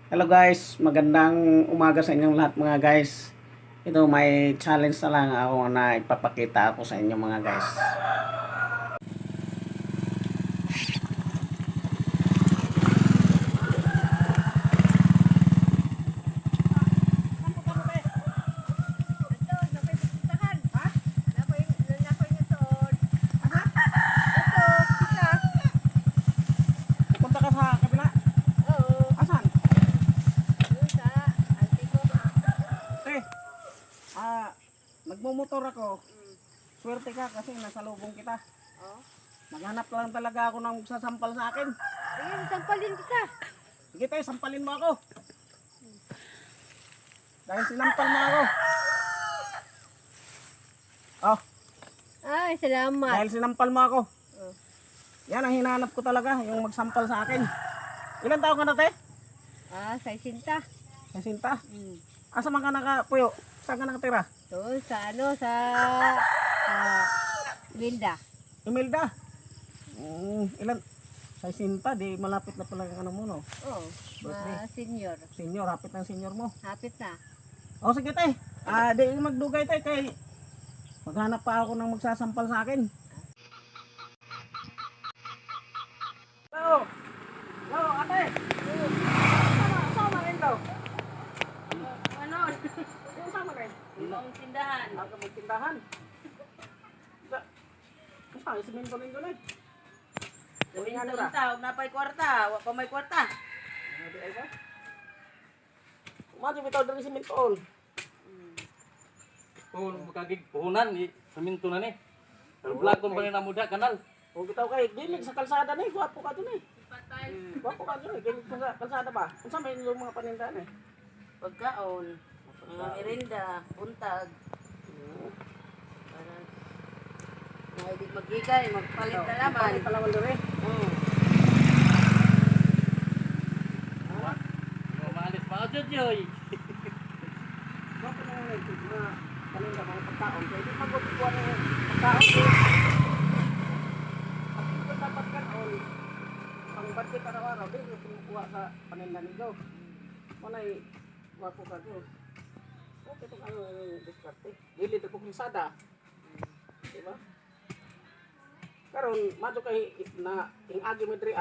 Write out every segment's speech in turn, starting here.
Hello guys, magandang umaga sa inyong lahat mga guys. Ito may challenge na lang ako na ipapakita ako sa inyo mga guys. Punta ka sa kabila? Asan? Magmumotor ako. Swerte ka kasi nasa lubong kita. Maghanap lang talaga ako ng magsasampal sa akin. Ayun, sampalin kita. Sige tayo, sampalin mo ako. Dahil sinampal mo ako. Oh, Ay, salamat. dahil sinampal mo ako. Oh. Yan ang hinahanap ko talaga, yung magsampal sa akin. Ilan taon ka na, te? Sa isinta. Sa Sinta. Asa man ka nakapuyo? Saan ka nakatira? Doon sa Wilda. Imelda. Ilan? Sa Sinta, di malapit na pala ang ano mo, no? Oo, Birthday. senior. Senior, hapit ng senior mo. Hapit na. O sige, te. Di magdugay, te, kay maghanap pa ako ng magsasampal sa akin. Hello. Hello, ate. Sama rin daw. Ano? Sama rin. Ang tindahan. Ako magtindahan. Ay, siminto rin doon eh. Gawin nga nila. Huwag na pa'y kwarta. Huwag pa may kwarta. Ano di ay ba? Umadyo bitaw dari simintoon. Kagig puhunan ni saminto na ni. Vlog kon pa na muda kanal. O bitaw kay gilig sa kalsada ni, gwapo ka doon eh. Gwapo ka doon eh, gilig sa kalsada ba? Unsa may yung mga panindahan eh? Pagkaon. Mga merinda. Buntag. Para hindi magigay. Magpalit na laman. Palit na laman doon eh. Maalis pa jud yoy. Gwapo na nga ito, mga paninda, mga pagkaon. Kaya di magkukuha ng pagkaon eh. At ito dapat kanon, pang budget araw-araw, di ko kumukuha sa paninda nito. Manay, gwapo ka doon. Okay itong ano yung diskarte. Dili ito kong kalsada. Diba? Karon madto kay na ing agi mo diri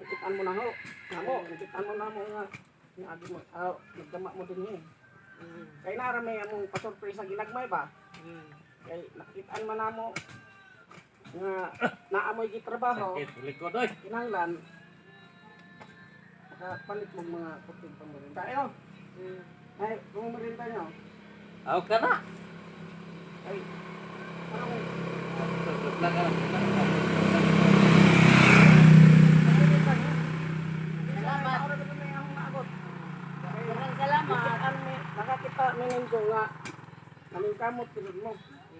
ikitan mo na ho. Namo, ikitan mo na mo nga ing agi mo. Nagdama mo din eh. Kay nara may among pasurpresa ginagmay ba? Kay nakitaan man namo nga naamoy gitrabaho. Sakit likod oy. Kinahanglan palit mo mga puting pangmerinda. Ayo. Ay, kung merinda nyo. Aw kana. Ay, parang Vlog ka. Salamat. Maraming salamat. Nakakita minindyo nga namin kamot pinod mo.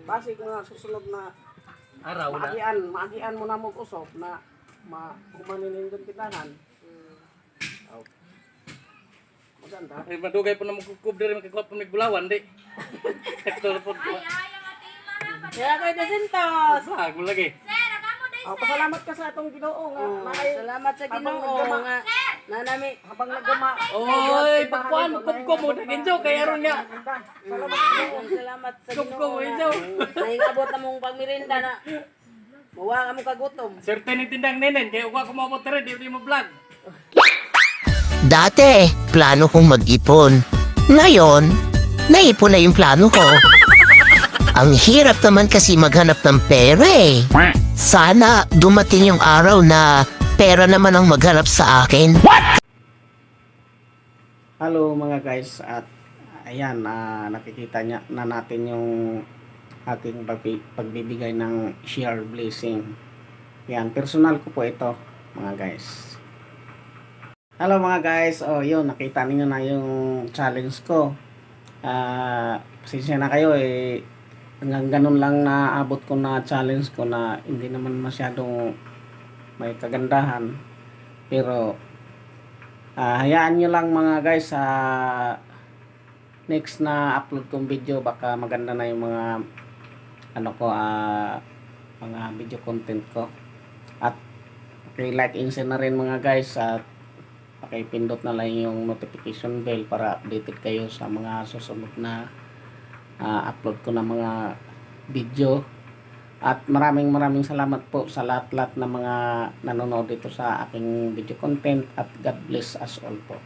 Basi ko nga susunod na Araw na. maagian mo na mo usop na kumaninindong tindahan. Maganda. Ay madugay pa na magkukub diri makikuha pa nagbulawan di. Sektor pod. Kaya ko'y dasintos. Vlog mo lagi. Pasalamat ka sa atong Ginoo nga naay Salamat sa Ginoo nga nanami. habang nagama. Oy, pagkuan ko mo daginjo kay aron niya. Salamat sa Kub Ginoo. ko injo. Naingabot na mong pagmirinda na. Mawa ka mo kagutom. Serte ni tindang nenen kay uwa ko mo diri di mo vlog. Dati, plano kong mag-ipon. Ngayon, naipon na yung plano ko. Ang hirap naman kasi maghanap ng pera eh. Sana dumating yung araw na pera naman ang maghanap sa akin. Hello mga guys, at ayan, nakikita na natin yung ating pagbibigay ng share blessing. Yan, personal ko po ito mga guys. Hello mga guys, yun, nakita niyo na yung challenge ko. Pasensya na kayo eh, hanggang ganun lang na abot ko na challenge ko na hindi naman masyadong may kagandahan. Pero hayaan nyo lang mga guys sa next na upload kong video, baka maganda na yung mga ano ko, mga video content ko. At like and share na rin mga guys, at pakipindot na lang yung notification bell para updated kayo sa mga susunod na upload ko na mga video. At maraming salamat po sa lahat-lahat na mga nanonood dito sa aking video content, at God bless us all po.